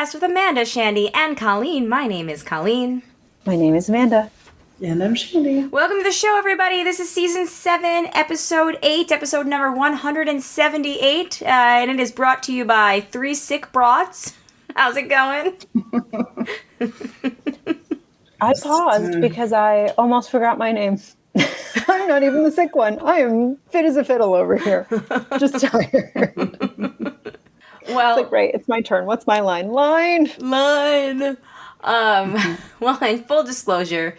podcast with Amanda, Shandy, and Colleen. My name is Colleen. My name is Amanda. And I'm Shandy. Welcome to the show, everybody. This is Season 7, Episode 8, episode number 178, and it is brought to you by Three Sick Broads. How's it going? I paused because I almost forgot my name. I'm not even the sick one. I am fit as a fiddle over here. Just tired. Well, it's like, right, it's my turn. What's my line? Line. Well, in full disclosure,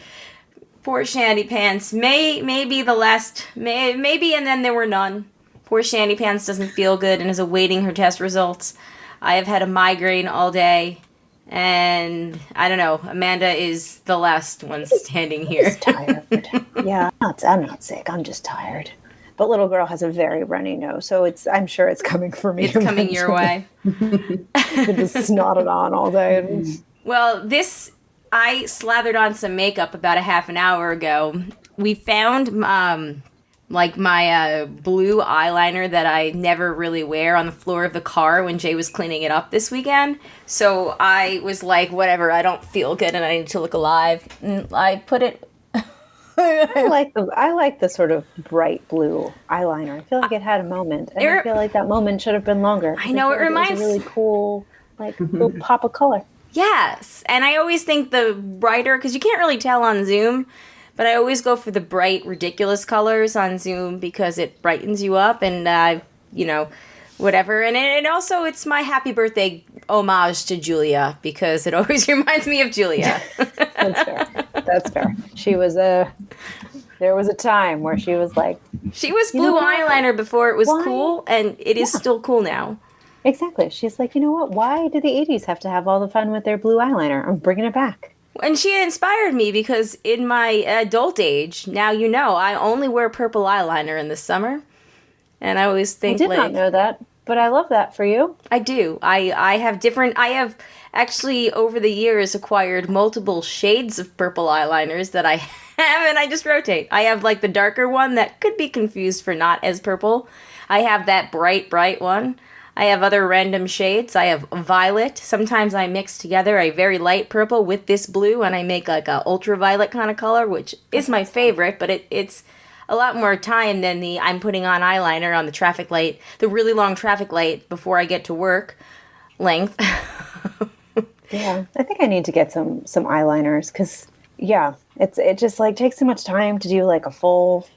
poor Shandy Pants may be the last, maybe, and then there were none. Poor Shandy Pants doesn't feel good and is awaiting her test results. I have had a migraine all day, and I don't know, Amanda is the last one standing here. I'm just tired. Yeah, I'm not sick. I'm just tired. But little girl has a very runny nose, so I'm sure it's coming for me. It's coming your way. It just snotted on all day. Well, I slathered on some makeup about a half an hour ago. We found my blue eyeliner that I never really wear on the floor of the car when Jay was cleaning it up this weekend. So I was like, whatever, I don't feel good and I need to look alive. And I put it... I like the sort of bright blue eyeliner. I feel like it had a moment. And I feel like that moment should have been longer. I know, it reminds... It was a really cool, little pop of color. Yes, and I always think the brighter, because you can't really tell on Zoom, but I always go for the bright, ridiculous colors on Zoom because it brightens you up and, whatever. And also, it's my happy birthday homage to Julia because it always reminds me of Julia. That's fair. There was a time where she was like... She was blue eyeliner before it was cool, and it is still cool now. Exactly. She's like, you know what? Why did the 80s have to have all the fun with their blue eyeliner? I'm bringing it back. And she inspired me because in my adult age, now you know, I only wear purple eyeliner in the summer. And I always think, I did not know that, but I love that for you. I do. I have actually over the years acquired multiple shades of purple eyeliners that I have, and I just rotate. I have like the darker one that could be confused for not as purple. I have that bright one. I have other random shades. I have violet. Sometimes I mix together a very light purple with this blue, and I make like a ultraviolet kind of color, which is my favorite, but it's a lot more time than I'm putting on eyeliner on the traffic light, the really long traffic light before I get to work length. Yeah, I think I need to get some eyeliners because, yeah, it just like takes too much time to do like a full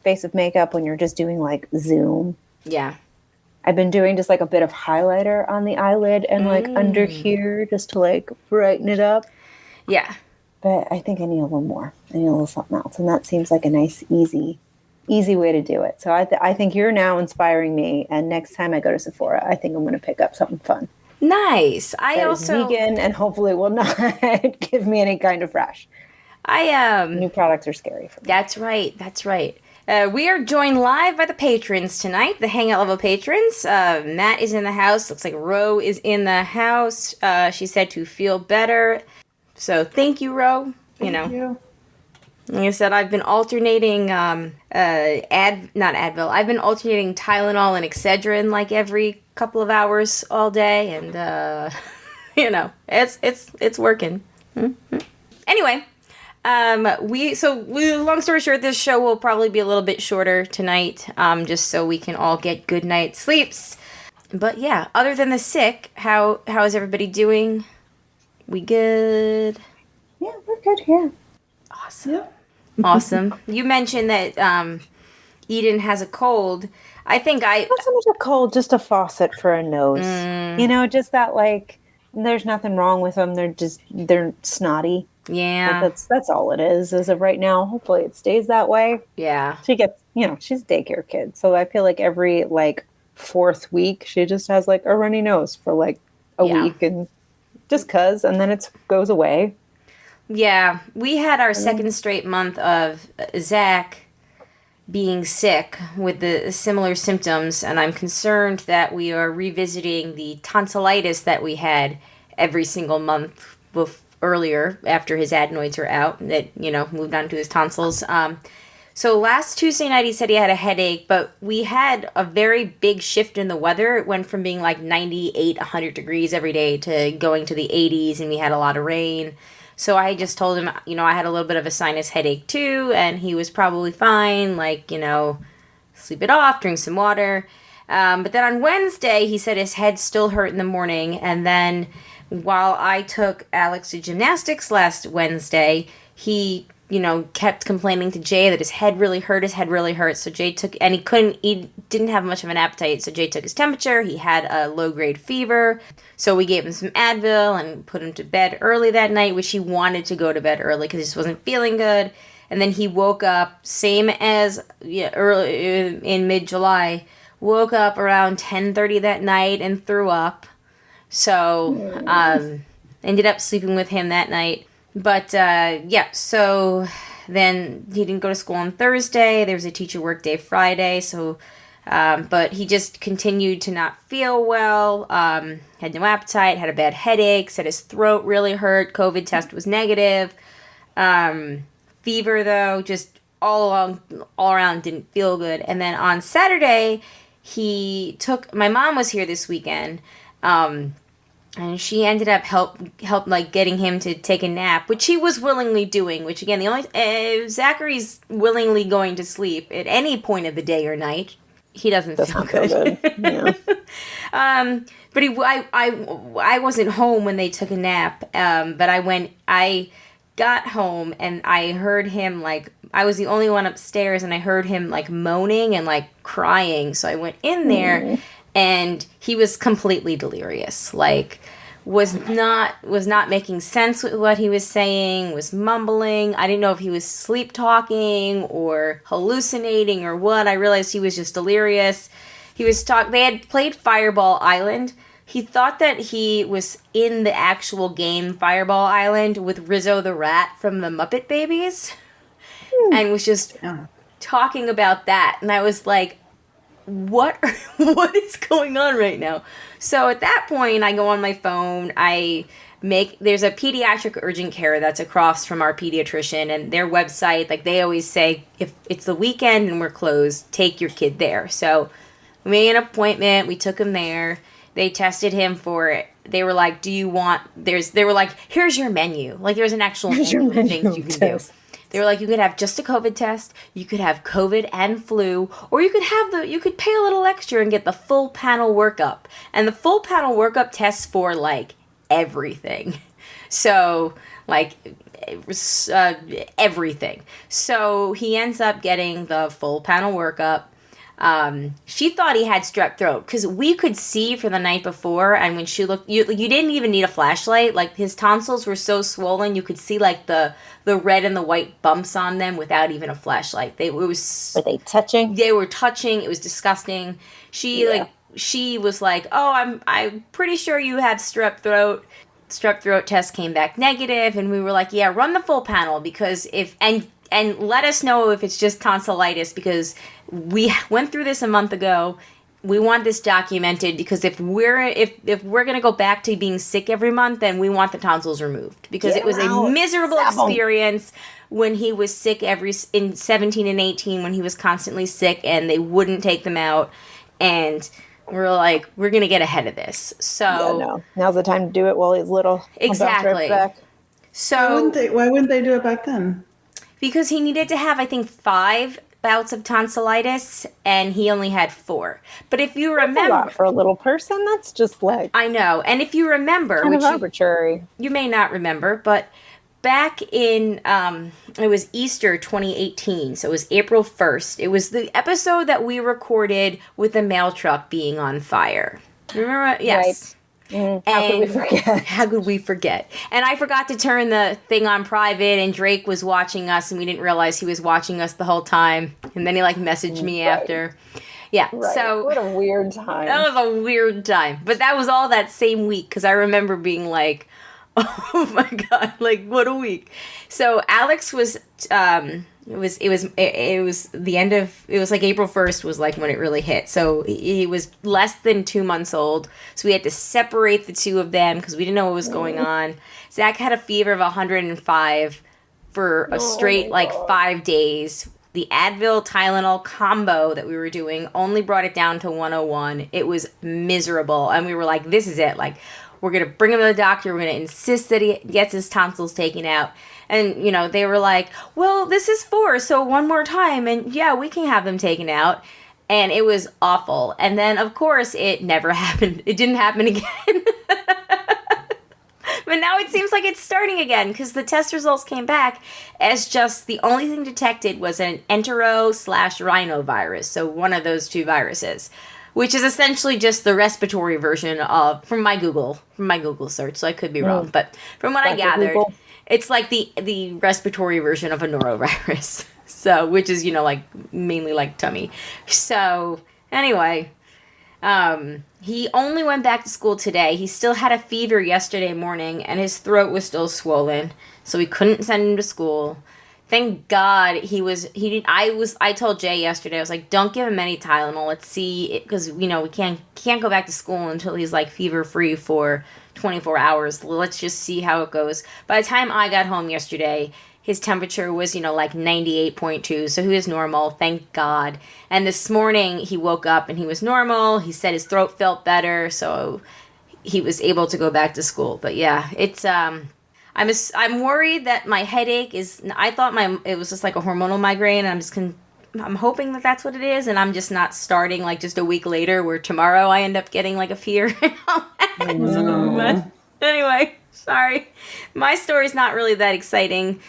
face of makeup when you're just doing like Zoom. Yeah. I've been doing just like a bit of highlighter on the eyelid and like under here just to like brighten it up. Yeah. But I think I need a little more. I need a little something else. And that seems like a nice, easy way to do it. So I think you're now inspiring me. And next time I go to Sephora, I think I'm going to pick up something fun. Nice. I also vegan and hopefully will not give me any kind of rash. New products are scary for me. That's right. We are joined live by the patrons tonight, the Hangout Level patrons. Matt is in the house. Looks like Ro is in the house. She said to feel better. So thank you, Ro. Thank you. Like I said, I've been alternating not Advil. I've been alternating Tylenol and Excedrin like every couple of hours all day, and it's working. Mm-hmm. Anyway. Long story short, this show will probably be a little bit shorter tonight, just so we can all get good night's sleeps. But yeah, other than the sick, how is everybody doing? We good? Yeah, we're good here. Awesome. Yeah. Awesome. You mentioned that, Eden has a cold. I think not so much a cold, just a faucet for a nose. Just that like, there's nothing wrong with them. They're snotty. Yeah. Like that's all it is as of right now. Hopefully it stays that way. Yeah. She gets, she's a daycare kid. So I feel like every like 4th week, she just has like a runny nose for like a week and just and then it goes away. Yeah. We had our second straight month of Zach being sick with the similar symptoms. And I'm concerned that we are revisiting the tonsillitis that we had every single month earlier after his adenoids were out that, moved on to his tonsils. So last Tuesday night he said he had a headache, but we had a very big shift in the weather. It went from being like 98, 100 degrees every day to going to the 80s, and we had a lot of rain. So I just told him, I had a little bit of a sinus headache too, and he was probably fine, like, sleep it off, drink some water. But then on Wednesday, he said his head still hurt in the morning, and then while I took Alex to gymnastics last Wednesday, he kept complaining to Jay that his head really hurt. So Jay took, and he didn't have much of an appetite. So Jay took his temperature. He had a low grade fever. So we gave him some Advil and put him to bed early that night, which he wanted to go to bed early because he just wasn't feeling good. And then he woke up, same as early in mid-July, woke up around 10:30 that night and threw up. So ended up sleeping with him that night. But, so then he didn't go to school on Thursday. There was a teacher work day Friday, so, but he just continued to not feel well, had no appetite, had a bad headache, said his throat really hurt, COVID test was negative, fever though, just all around didn't feel good. And then on Saturday, my mom was here this weekend, and she ended up help like getting him to take a nap, which he was willingly doing. Which again, Zachary's willingly going to sleep at any point of the day or night. He doesn't feel good. Yeah. But I wasn't home when they took a nap. But I got home and I heard him I was the only one upstairs, and I heard him moaning and crying. So I went in there. And he was completely delirious, was not making sense with what he was saying, was mumbling. I didn't know if he was sleep talking or hallucinating or what. I realized he was just delirious. They had played Fireball Island. He thought that he was in the actual game Fireball Island with Rizzo the Rat from the Muppet Babies. And was just talking about that. And I was like, what is going on right now? So at that point, I go on my phone. There's a pediatric urgent care that's across from our pediatrician, and their website, they always say, if it's the weekend and we're closed, take your kid there. So we made an appointment. We took him there. They tested him for it. They were like, here's your menu. There's an actual menu of things you can do. They were like, you could have just a COVID test, you could have COVID and flu, or you could pay a little extra and get the full panel workup. And the full panel workup tests for everything. So everything. So he ends up getting the full panel workup. She thought he had strep throat because we could see for the night before, and when she looked, you didn't even need a flashlight. His tonsils were so swollen, you could see the red and the white bumps on them without even a flashlight. Were they touching? They were touching. It was disgusting. She was like, "Oh, I'm pretty sure you have strep throat." Strep throat test came back negative, and we were like, "Yeah, run the full panel because and let us know if it's just tonsillitis because we went through this a month ago. We want this documented because if we're gonna go back to being sick every month, then we want the tonsils removed because it was a miserable experience when he was sick in 17 and 18 when he was constantly sick and they wouldn't take them out, and we're like, we're gonna get ahead of this. So now's the time to do it while he's little. Exactly. So why wouldn't they do it back then? Because he needed to have, I think, 5 bouts of tonsillitis, and he only had 4. But if you remember... That's a lot for a little person. That's just I know. And if you remember... Kind of arbitrary. You may not remember, but back in... it was Easter 2018, so it was April 1st. It was the episode that we recorded with the mail truck being on fire. Remember? Yes. Right. How could we forget? How could we forget? And I forgot to turn the thing on private, and Drake was watching us, and we didn't realize he was watching us the whole time. And then he messaged me after. Yeah. Right. So what a weird time. That was a weird time. But that was all that same week because I remember being like, oh my God, what a week. So Alex was it was the end of, it was April 1st was when it really hit. So he was less than 2 months old. So we had to separate the two of them because we didn't know what was going on. Zach had a fever of 105 for a straight 5 days. the Advil Tylenol combo that we were doing only brought it down to 101. It was miserable. And we were like, this is it. Like, we're going to bring him to the doctor. We're going to insist that he gets his tonsils taken out. And, you know, they were like, well, this is 4, so one more time. And yeah, we can have them taken out. And it was awful. And then, of course, it never happened. It didn't happen again. But now it seems like it's starting again because the test results came back as just the only thing detected was an entero/rhinovirus. So one of those 2 viruses, which is essentially just the respiratory version of, from my Google search. So I could be wrong. But from what I gathered, Google. It's like the respiratory version of a norovirus. So, which is, you know, like mainly like tummy. So anyway, he only went back to school today. He still had a fever yesterday morning and his throat was still swollen. So we couldn't send him to school. Thank God I told Jay yesterday, I was like, don't give him any Tylenol. Let's see, because, you know, we can't go back to school until he's like fever free for 24 hours. Let's just see how it goes. By the time I got home yesterday, his temperature was, you know, like 98.2, so he was normal, thank God. And this morning, he woke up and he was normal. He said his throat felt better, so he was able to go back to school. But yeah, it's, I'm worried that my headache is, I thought it was just like a hormonal migraine, and I'm hoping that that's what it is, and I'm just not starting like just a week later where tomorrow I end up getting like a fever. But anyway, sorry. My story's not really that exciting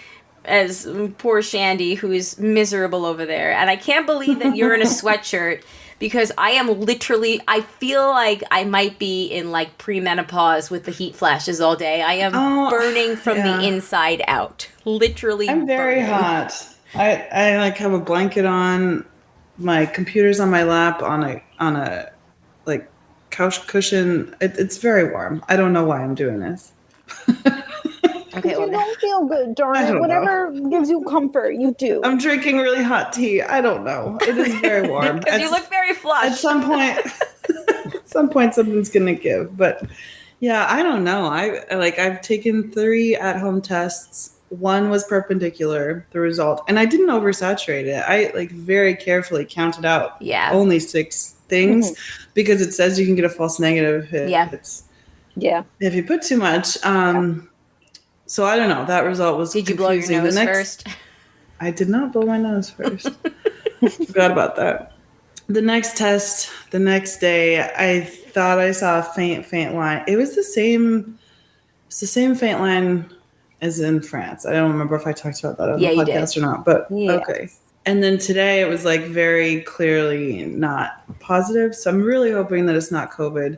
as poor Shandy, who is miserable over there. And I can't believe that you're in a sweatshirt because I am literally, I feel like I might be in like premenopause with the heat flashes all day. I am burning from the inside out. Literally I'm very burning. hot. I like have a blanket on, my computer's on my lap on a like couch cushion. It's very warm. I don't know why I'm doing this. Okay, You don't feel good, darn I it. don't Whatever gives you comfort, you do. I'm drinking really hot tea. I don't know. It is very warm. Because you look very At flushed. some point, something's gonna give. But yeah, I don't know. I've taken 3 at-home tests. 1 was perpendicular, the result, and I didn't oversaturate it. I like very carefully counted out only 6 things because it says you can get a false negative if you put too much. So I don't know. That result was Did you blow your nose first? I did not blow my nose first. Forgot about that. The next test, the next day, I thought I saw a faint line. It was the same faint line as in France. I don't remember if I talked about that on the podcast or not, but okay. And then today it was like very clearly not positive. So I'm really hoping that it's not COVID.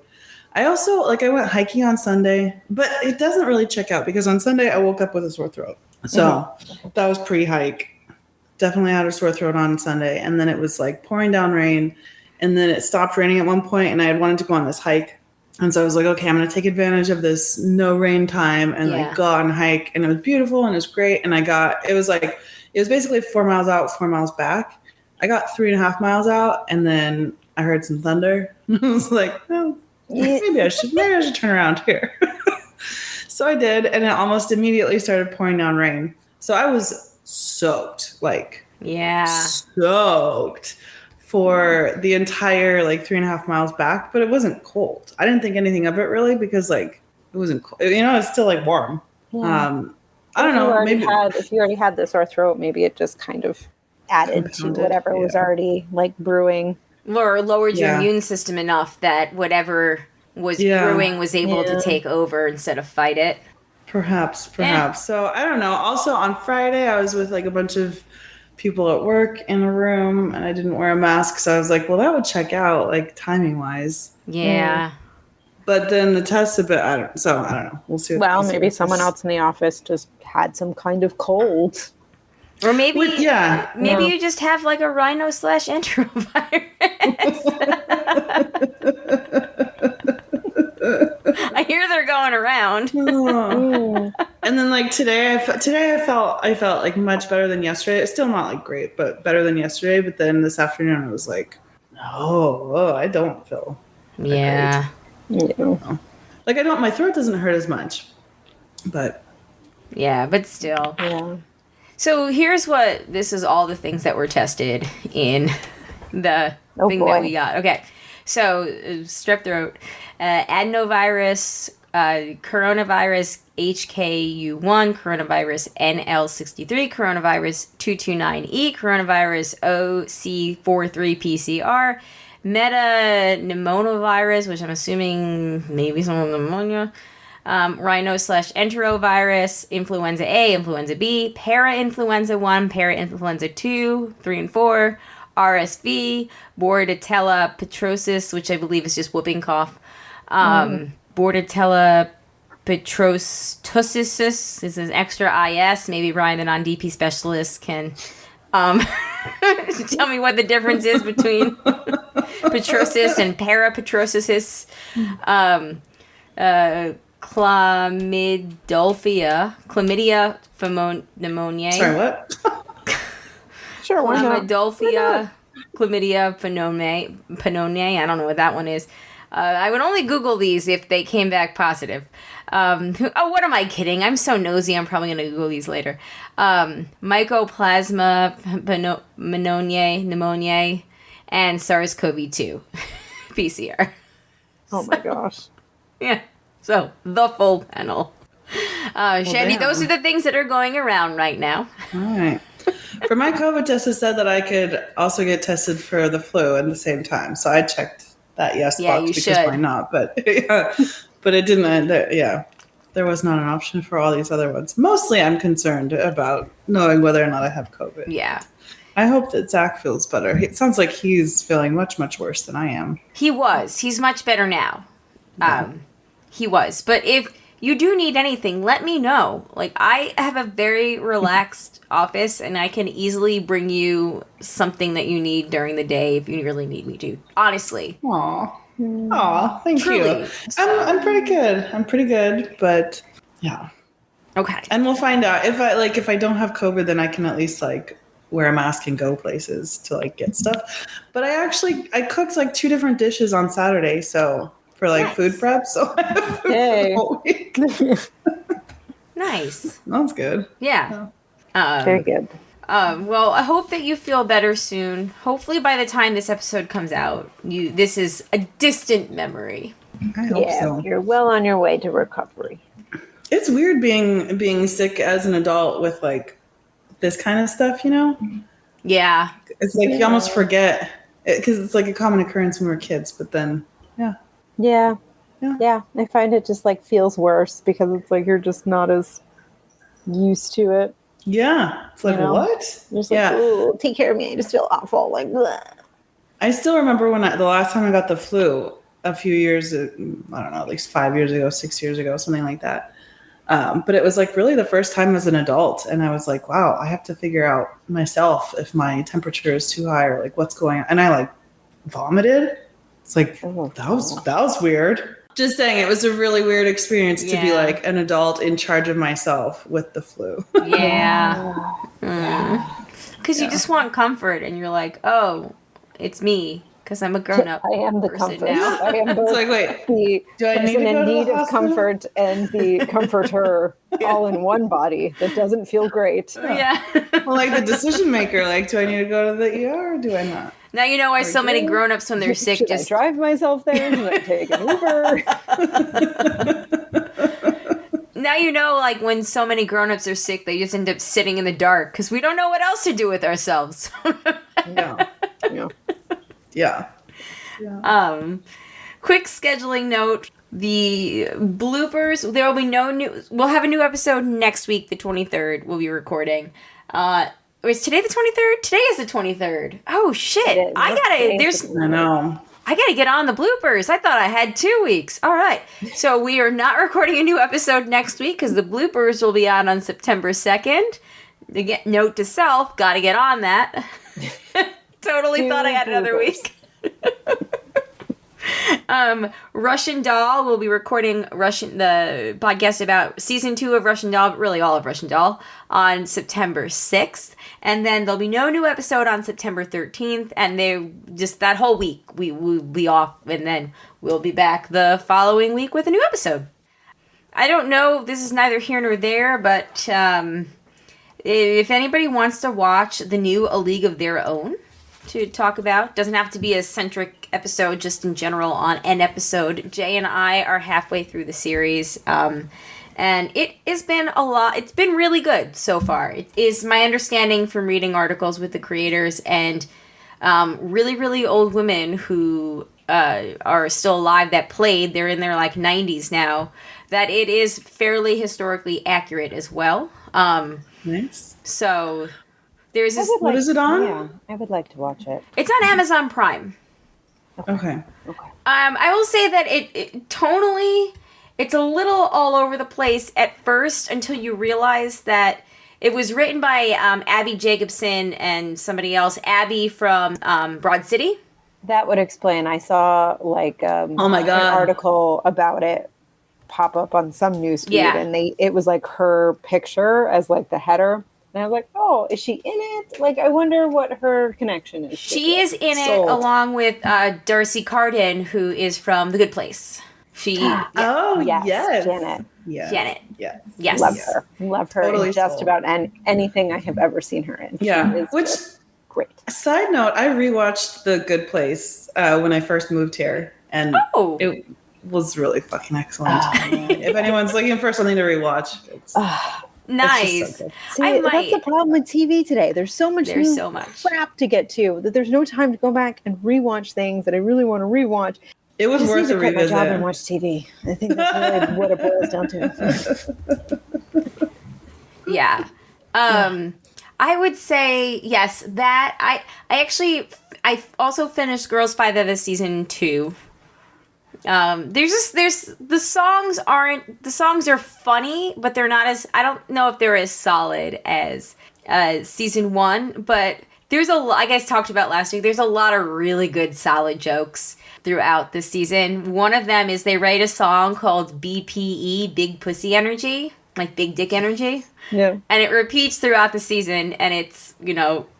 I also, I went hiking on Sunday, but it doesn't really check out because on Sunday I woke up with a sore throat. So that was pre-hike. Definitely had a sore throat on Sunday. And then it was like pouring down rain. And then it stopped raining at one point and I had wanted to go on this hike. And so I was like, okay, I'm going to take advantage of this no rain time and go on a hike. And it was beautiful and it was great. And it was basically 4 miles out, 4 miles back. I got 3.5 miles out and then I heard some thunder. And I was like, oh. Maybe I should turn around here. So I did, and it almost immediately started pouring down rain. So I was soaked, soaked for the entire 3.5 miles back, but it wasn't cold. I didn't think anything of it really because it wasn't cold. It's still warm. Yeah. I don't know. Maybe if you already had the sore throat, maybe it just kind of added to whatever was already brewing. Or lowered your immune system enough that whatever was brewing was able to take over instead of fight it. Perhaps. So I don't know. Also on Friday, I was with a bunch of people at work in a room and I didn't wear a mask. So I was like, well, that would check out timing wise. Yeah. But then the test a bit, I don't know. We'll see. Maybe someone else in the office just had some kind of cold. Or maybe you just have a rhino/enterovirus. I hear they're going around. And then today I felt much better than yesterday. It's still not great, but better than yesterday. But then this afternoon I was like, no, I don't feel great. Yeah. My throat doesn't hurt as much, but yeah, but still. Yeah. So this is all the things that were tested in the thing that we got. Okay. So strep throat, adenovirus, coronavirus HKU1, coronavirus NL63, coronavirus 229E, coronavirus OC43PCR, metapneumovirus, which I'm assuming maybe some pneumonia, rhino/enterovirus, influenza A, influenza B, para-influenza 1, para-influenza 2, 3 and 4, RSV, Bordetella petrosis, which I believe is just whooping cough, Bordetella petrosis, this is extra IS. Maybe Ryan, the non-DP specialist, can tell me what the difference is between petrosis and parapetrosis. Chlamydia pneumoniae. Sorry, what? Sure, why not? Chlamydia pneumoniae. I don't know what that one is. I would only Google these if they came back positive. What am I kidding? I'm so nosy. I'm probably going to Google these later. Mycoplasma pneumoniae, and SARS-CoV-2 PCR. Oh my gosh. Yeah. So, the full panel. Shandy, those are the things that are going around right now. All right. For my COVID test, it said that I could also get tested for the flu at the same time. So I checked that yes box because should. why not? But yeah, but it didn't. There was not an option for all these other ones. Mostly, I'm concerned about knowing whether or not I have COVID. Yeah. I hope that Zach feels better. It sounds like he's feeling much, much worse than I am. He was. He's much better now. Yeah. He was. But if you do need anything, let me know. Like, I have a very relaxed office, and I can easily bring you something that you need during the day if you really need me to. Honestly. Aw, thank Truly. you. I'm pretty good. I'm pretty good, but yeah. Okay. And we'll find out if I don't have COVID, then I can at least wear a mask and go places to get stuff. But I cooked 2 different dishes on Saturday, so for nice. Food prep, so I have food for the whole week. Nice. That's good. Yeah. Very good. Well, I hope that you feel better soon. Hopefully by the time this episode comes out, this is a distant memory. I hope so. You're well on your way to recovery. It's weird being sick as an adult with this kind of stuff, you know? Yeah. It's you almost forget because it's a common occurrence when we're kids, but then Yeah. I find it just feels worse because it's you're just not as used to it. Yeah. It's what? You're just ooh, take care of me. I just feel awful. Bleh. I still remember the last time I got the flu a few years, I don't know, at least 5 years ago, 6 years ago, something like that. But it was really the first time as an adult. And I was wow, I have to figure out myself if my temperature is too high or what's going on. And I vomited. It's that was weird. Just saying, it was a really weird experience to be an adult in charge of myself with the flu. Yeah. Because you just want comfort, and you're oh, it's me, because I'm a grown-up. I am the comfort. Now. I am both wait, do I need to go in to need the of hospital? comfort and the comforter all in one body that doesn't feel great. Yeah. Well, the decision maker, do I need to go to the ER or do I not? Now you know why so many grown-ups when they're sick Should I drive myself there? Should I take an Uber? Now you know, when so many grown-ups are sick, they just end up sitting in the dark because we don't know what else to do with ourselves. Yeah. Quick scheduling note. The bloopers, there will be we'll have a new episode next week, the 23rd, we'll be recording. Is today the 23rd? Today is the 23rd. Oh, shit. I gotta get on the bloopers. I thought I had 2 weeks. All right. So we are not recording a new episode next week because the bloopers will be out on September 2nd. Note to self, gotta get on that. Totally thought I had another week. Russian Doll, we'll be recording the podcast about season 2 of Russian Doll, but really all of Russian Doll, on September 6th. And then there'll be no new episode on September 13th. And that whole week we will be off, and then we'll be back the following week with a new episode. I don't know, this is neither here nor there, but if anybody wants to watch the new A League of Their Own to talk about, doesn't have to be a centric episode, just in general on an episode. Jay and I are halfway through the series, and it has been a lot. It's been really good so far. It is my understanding from reading articles with the creators and really, really old women who are still alive that played. They're in their like 90s now. That it is fairly historically accurate as well. Nice. So there's this. What is it on? Yeah, I would like to watch it. It's on Amazon Prime. Okay. I will say that it tonally, it's a little all over the place at first until you realize that it was written by Abby Jacobson and somebody else, Abby from Broad City. That would explain. I saw like Oh my God. an article about it pop up on some news feed, Yeah. and it was like her picture as like the header, and I was like, oh, is she in it? Like, I wonder what her connection is. She is in it Sold. along with Darcy Carden, who is from The Good Place. She, Oh, Yes, yes. Janet. Yes. Janet. Yes. Yes. Love her Totally in just sold. about anything I have ever seen her in. She Yeah. is Which, just great. side note, I rewatched The Good Place when I first moved here, and Oh. it was really fucking excellent. If anyone's looking for something to rewatch, it's nice. just so good. See, I that's might. the problem with TV today. There's so much There's new so much. crap to get to that there's no time to go back and rewatch things that I really want to rewatch. It was I just worth need a to quit my job and revisit. watch TV. I think that's really what it boils down to. Yeah. I would say yes. That I also finished Girls 5 of the season 2. There's the songs are funny, but they're not as, I don't know if they're as solid as season 1, but I guys talked about last week, there's a lot of really good solid jokes throughout the season. One of them is they write a song called BPE, Big Pussy Energy, like Big Dick Energy. Yeah. And it repeats throughout the season, and it's,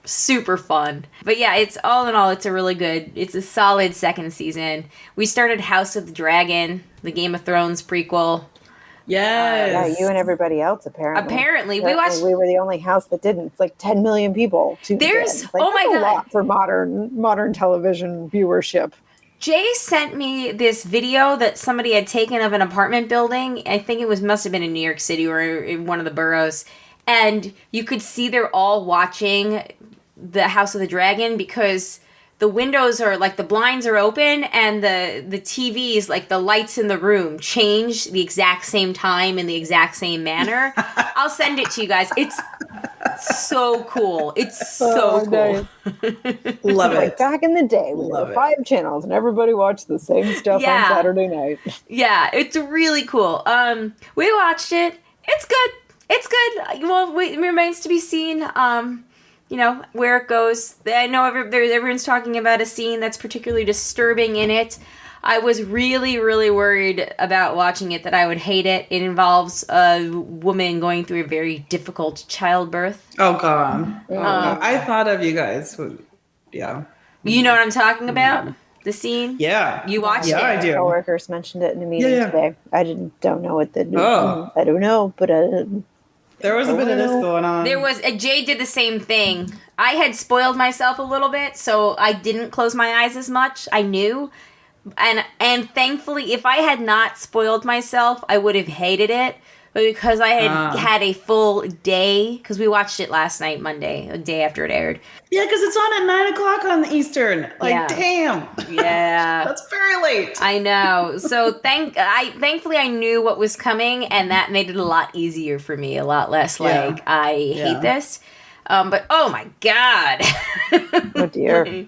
super fun. But yeah, it's all in all, it's a solid second season. We started House of the Dragon, the Game of Thrones prequel. Yes. Yeah, you and everybody else apparently. We watched. We were the only house that didn't. It's like 10 million people. There's- like, oh my that's a God. lot for modern television viewership. Jay sent me this video that somebody had taken of an apartment building. I think must have been in New York City or in one of the boroughs. And you could see they're all watching the House of the Dragon because the windows are like the blinds are open and the TVs, like the lights in the room, change the exact same time in the exact same manner. I'll send it to you guys. It's so cool. It's so cool. Nice. Love Like it. back in the day, we Love had it. 5 channels and everybody watched the same stuff Yeah. on Saturday night. Yeah, it's really cool. We watched it. It's good. It's good. Well, it remains to be seen. Where it goes. I know everyone's talking about a scene that's particularly disturbing in it. I was really, really worried about watching it that I would hate it. It involves a woman going through a very difficult childbirth. Oh, God. I thought of you guys. Yeah. You know what I'm talking about? The scene? Yeah. You watched Yeah, it? I do. Coworkers mentioned it in a meeting Yeah. today. I don't know what the Oh. I don't know, but There was a bit of this going on. There was Jay did the same thing. I had spoiled myself a little bit, so I didn't close my eyes as much. I knew, and thankfully, if I had not spoiled myself, I would have hated it. But because I had had a full day, because we watched it last night, Monday, a day after it aired. Yeah, because it's on at 9:00 on the Eastern. Like, Yeah. damn. Yeah. That's very late. I know. So thankfully I knew what was coming, and that made it a lot easier for me. A lot less like I hate this. But oh my God. oh dear.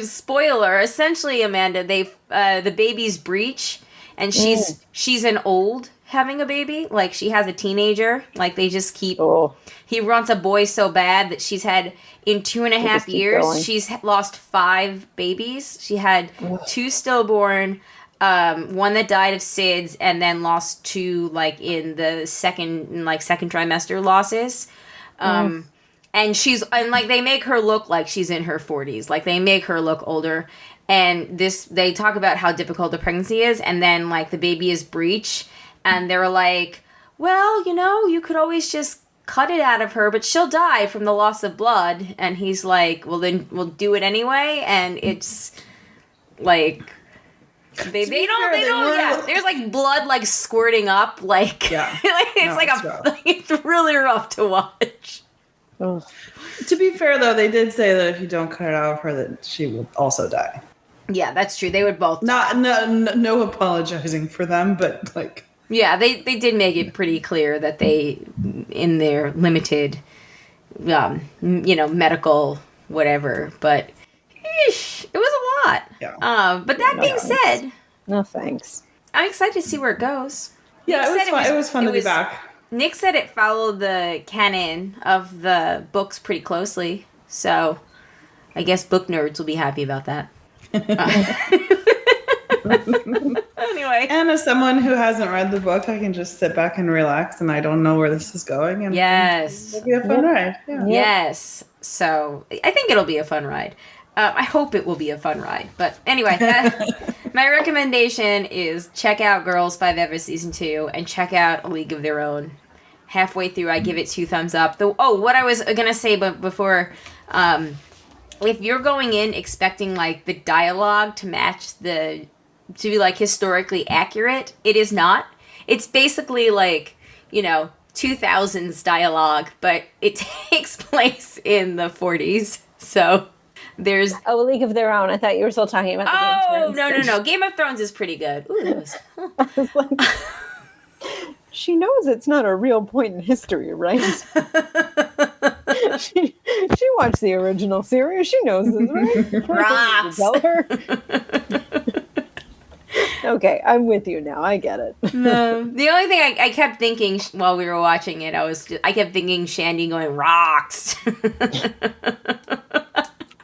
Spoiler. Essentially, Amanda, the baby's breech, and she's an old having a baby. Like she has a teenager. Like they just keep. Oh. He wants a boy so bad that she's had, in 2.5 just keep years, going. she's lost 5 babies. She had 2 stillborn, one that died of SIDS, and then lost 2, like, in the second trimester losses. And they make her look like she's in her 40s. Like, they make her look older. And they talk about how difficult the pregnancy is, and then, like, the baby is breech, and they're like, well, you could always just cut it out of her, but she'll die from the loss of blood. And he's like, well, then we'll do it anyway. And it's like, they don't, yeah. There's like blood like squirting up, like, Yeah. It's really rough to watch. Ugh. To be fair, though, they did say that if you don't cut it out of her, that she would also die. Yeah, that's true. They would both. No apologizing for them, but like. Yeah, they did make it pretty clear that they, in their limited, medical whatever, but it was a lot. Yeah. But that being said, No thanks. I'm excited to see where it goes. Yeah, it was fun to be back. Nick said it followed the canon of the books pretty closely, so I guess book nerds will be happy about that. Anyway. And as someone who hasn't read the book, I can just sit back and relax, and I don't know where this is going. And yes. It'll be a fun ride. Yeah. Yes. So I think it'll be a fun ride. I hope it will be a fun ride. But anyway, my recommendation is check out Girls 5 Ever Season 2 and check out A League of Their Own. Halfway through, I give it 2 thumbs up. What I was going to say before, if you're going in expecting like the dialogue to match to be like historically accurate, it is not. It's basically like, 2000s dialogue, but it takes place in the 40s. So there's A League of Their Own. I thought you were still talking about the Game of Thrones. no. Game of Thrones is pretty good. Ooh, that was... I was like, she knows it's not a real point in history, right? she watched the original series. She knows this, right? Rocks. Tell her. Okay, I'm with you now. I get it. No. The only thing I kept thinking while we were watching it, I kept thinking Shandy going, rocks.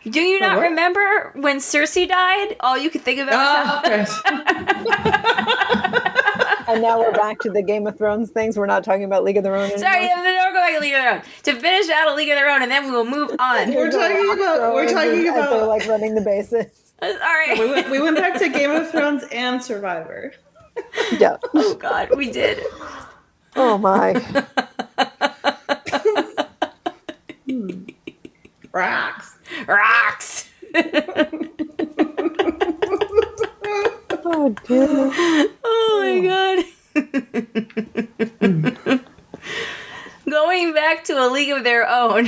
Do you not remember when Cersei died? All you could think about was And now we're back to the Game of Thrones things. We're not talking about League of Their Own anymore. Sorry, we'll go back to League of Their Own. To finish out A League of Their Own, and then we will move on. We're talking about they're like running the bases. All right. We went back to Game of Thrones and Survivor. Yeah. Oh, God, we did. Oh, my. Rocks. Rocks. Oh, dear. Oh, my God. Going back to A League of Their Own,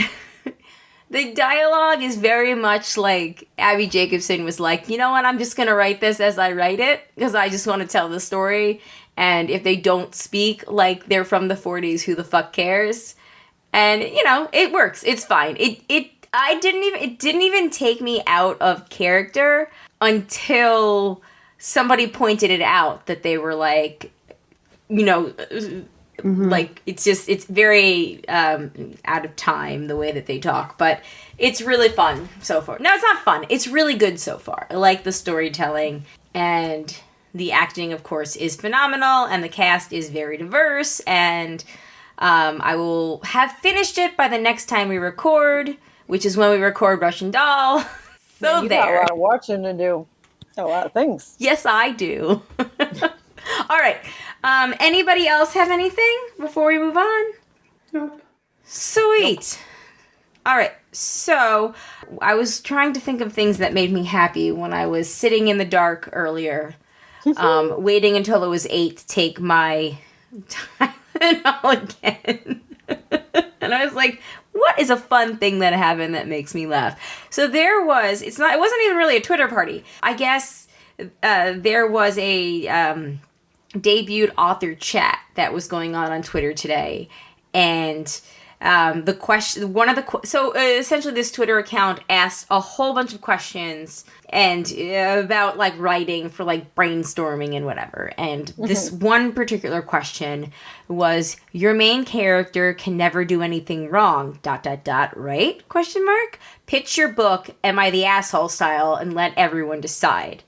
the dialogue is very much like Abby Jacobson was like, you know what, I'm just going to write this as I write it because I just want to tell the story. And if they don't speak like they're from the 40s, who the fuck cares? And, it works. It's fine. It didn't even take me out of character until somebody pointed it out that they were like, like it's very out of time the way that they talk, but it's really fun so far. No, it's not fun. It's really good so far. I like the storytelling, and the acting, of course, is phenomenal, and the cast is very diverse, and I will have finished it by the next time we record, which is when we record Russian Doll. So you there. got a lot of watching to do. A lot of things. Yes, I do. All right. Anybody else have anything before we move on? Nope. Sweet. Nope. All right. So I was trying to think of things that made me happy when I was sitting in the dark earlier, waiting until it was 8 to take my Tylenol again. And I was like, what is a fun thing that happened that makes me laugh? So it wasn't even really a Twitter party. I guess there was a debuted author chat that was going on Twitter today. And essentially this Twitter account asked a whole bunch of questions and about like writing for like brainstorming and whatever. And this one particular question was, your main character can never do anything wrong, ... right? ? Pitch your book, Am I the Asshole style, and let everyone decide.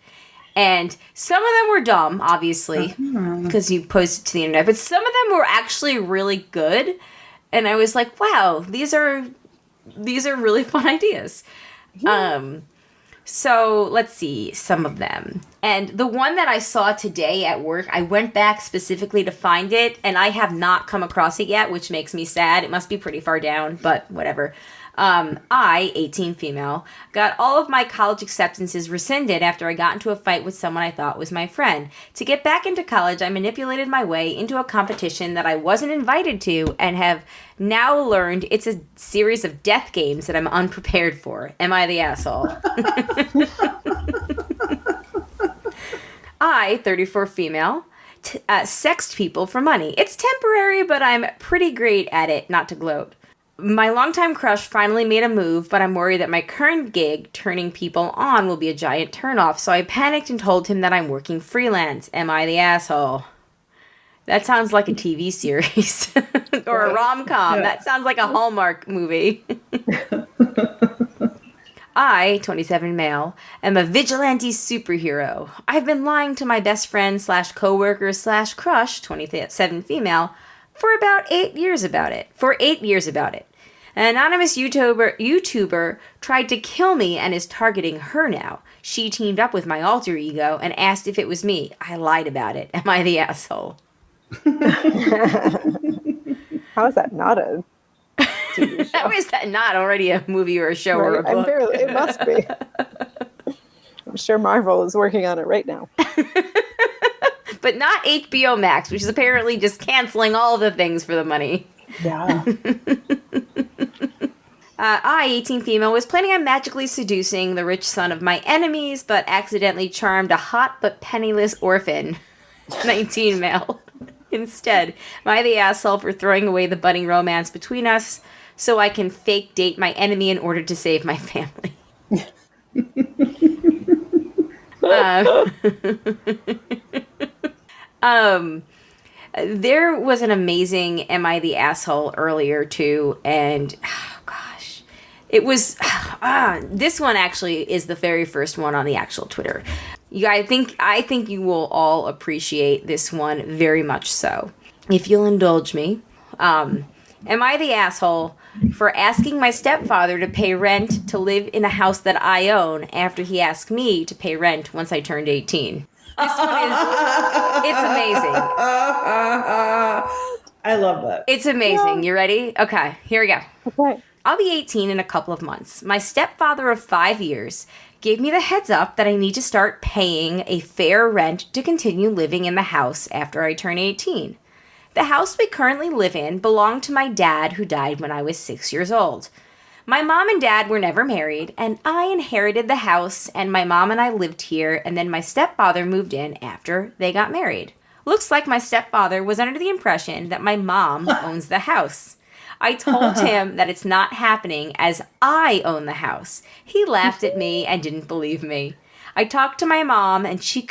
And some of them were dumb, obviously, because you posted to the internet, but some of them were actually really good. And I was like, wow, these are really fun ideas. So let's see some of them. And the one that I saw today at work, I went back specifically to find it, and I have not come across it yet, which makes me sad. It must be pretty far down, but whatever. I, 18 female, got all of my college acceptances rescinded after I got into a fight with someone I thought was my friend. To get back into college, I manipulated my way into a competition that I wasn't invited to and have now learned it's a series of death games that I'm unprepared for. Am I the asshole? I, 34 female, sext people for money. It's temporary, but I'm pretty great at it, not to gloat. My longtime crush finally made a move, but I'm worried that my current gig, turning people on, will be a giant turnoff, so I panicked and told him that I'm working freelance. Am I the asshole? That sounds like a TV series. Or a rom-com. Yeah. That sounds like a Hallmark movie. I, 27 male, am a vigilante superhero. I've been lying to my best friend / coworker / crush, 27 female, for about 8 years about it. An anonymous YouTuber tried to kill me and is targeting her now. She teamed up with my alter ego and asked if it was me. I lied about it. Am I the asshole? How is that not a TV show? How is that not already a movie or a show or a book? It must be. I'm sure Marvel is working on it right now. But not HBO Max, which is apparently just canceling all the things for the money. Yeah. I, 18 female, was planning on magically seducing the rich son of my enemies, but accidentally charmed a hot but penniless orphan, 19 male. Instead, am I the asshole for throwing away the budding romance between us so I can fake date my enemy in order to save my family? There was an amazing Am I the Asshole earlier too, and oh gosh, it was this one actually is the very first one on the actual Twitter. I think you will all appreciate this one very much so. If you'll indulge me, am I the asshole for asking my stepfather to pay rent to live in a house that I own after he asked me to pay rent once I turned 18? This one it's amazing. I love that. It's amazing. You ready? Okay, here we go. Okay. I'll be 18 in a couple of months. My stepfather of 5 years gave me the heads up that I need to start paying a fair rent to continue living in the house after I turn 18. The house we currently live in belonged to my dad, who died when I was 6 years old. My mom and dad were never married, and I inherited the house, and my mom and I lived here, and then my stepfather moved in after they got married. Looks like my stepfather was under the impression that my mom owns the house. I told him that it's not happening as I own the house. He laughed at me and didn't believe me. I talked to my mom, and she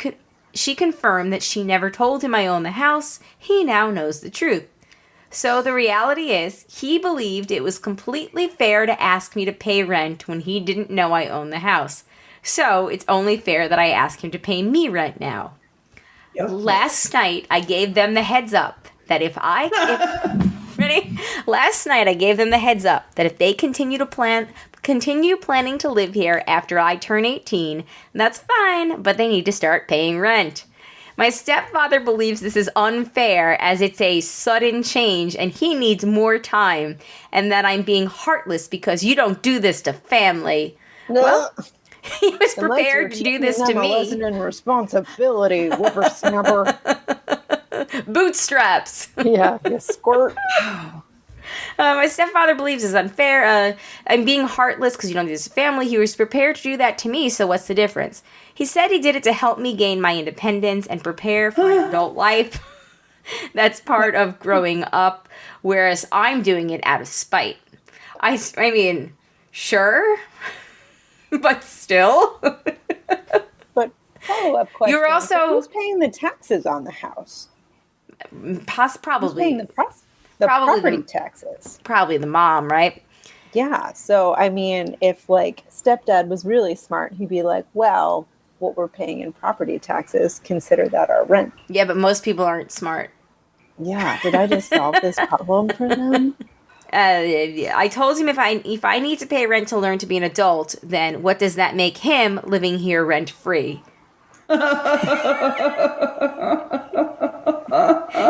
confirmed that she never told him I own the house. He now knows the truth. So the reality is, he believed it was completely fair to ask me to pay rent when he didn't know I own the house. So it's only fair that I ask him to pay me rent now. Yep. Last night, I gave them the heads up that Last night, I gave them the heads up that if they continue planning to live here after I turn 18, that's fine, but they need to start paying rent. My stepfather believes this is unfair as it's a sudden change and he needs more time, and that I'm being heartless because you don't do this to family. No. Well, he was prepared to do this to me. Wasn't in responsibility, whippersnapper. Bootstraps. Yeah, you squirt. My stepfather believes it's unfair. I'm being heartless because you don't do this to family. He was prepared to do that to me, so what's the difference? He said he did it to help me gain my independence and prepare for an adult life. That's part of growing up, whereas I'm doing it out of spite. I mean, sure, but still. But follow-up question. You're also... Who's paying the taxes on the house? Probably. Who's paying the property taxes? Probably the mom, right? Yeah. So, I mean, if, like, stepdad was really smart, he'd be like, well, what we're paying in property taxes, consider that our rent. Yeah, but most people aren't smart. Yeah. Did I just solve this problem for them? I told him if I need to pay rent to learn to be an adult, then what does that make him living here rent free?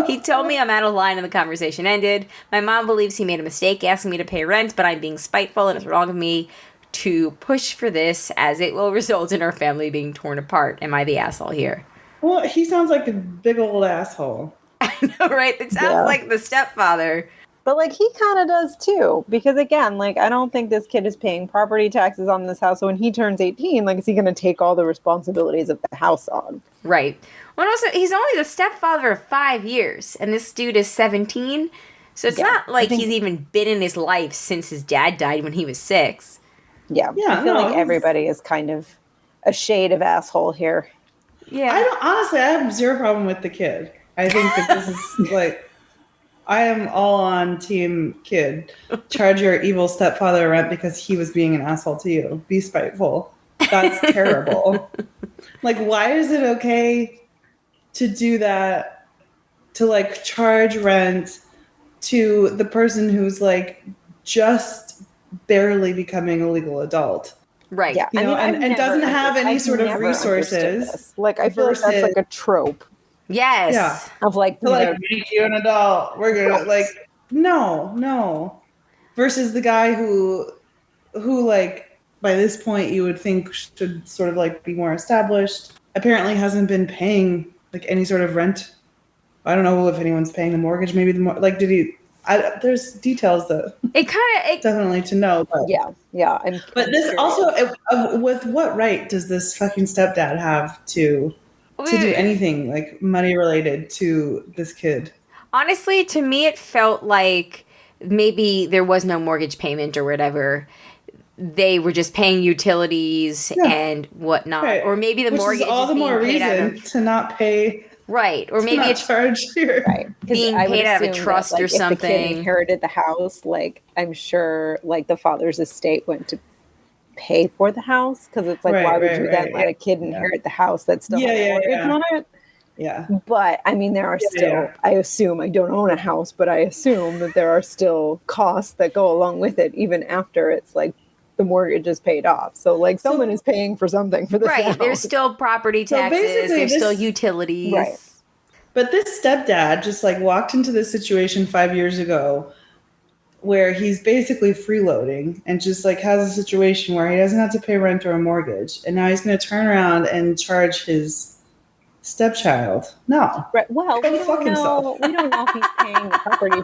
He told me I'm out of line and the conversation ended. My mom believes he made a mistake asking me to pay rent, but I'm being spiteful and it's wrong of me to push for this as it will result in our family being torn apart. Am I the asshole here? Well, he sounds like a big old asshole. I know, right? It sounds like the stepfather. But, like, he kind of does, too. Because, again, like, I don't think this kid is paying property taxes on this house. So when he turns 18, like, is he going to take all the responsibilities of the house on? Right. Well, also, he's only the stepfather of 5 years. And this dude is 17. So it's not like he's even been in his life since his dad died when he was 6. Yeah. I feel like everybody is kind of a shade of asshole here. Yeah. I have zero problem with the kid. I think that this is, like... I am all on team kid. Charge your evil stepfather rent because he was being an asshole to you. Be spiteful. That's terrible. Like, why is it okay to do that? To, like, charge rent to the person who's, like, just barely becoming a legal adult. Right. Yeah. You know, and doesn't have any sort of resources. Like, I feel like that's like a trope. Yes. Yeah. Of like, make you an adult. We're gonna like no. Versus the guy who like by this point you would think should sort of like be more established. Apparently hasn't been paying like any sort of rent. I don't know if anyone's paying the mortgage. Maybe like did he? There's details that it definitely to know. But yeah. But this also with what right does this fucking stepdad have to do anything like money related to this kid? Honestly, to me, it felt like maybe there was no mortgage payment or whatever. They were just paying utilities and whatnot, right. Or maybe the mortgage is all the more reason to not pay. Right, or maybe it's charged here. Right, being paid out of a trust or something. If the kid inherited the house, like I'm sure, like the father's estate went to pay for the house because it's like why would you then let a kid inherit the house that's still on it? Yeah. But I mean there are still I assume I don't own a house, but I assume that there are still costs that go along with it even after it's like the mortgage is paid off. So like someone is paying for something for this house. There's still property taxes, there's still utilities. Right. But this stepdad just like walked into this situation 5 years ago where he's basically freeloading and just like has a situation where he doesn't have to pay rent or a mortgage. And now he's going to turn around and charge his stepchild. No. Right. Well, we don't know if he's paying the property,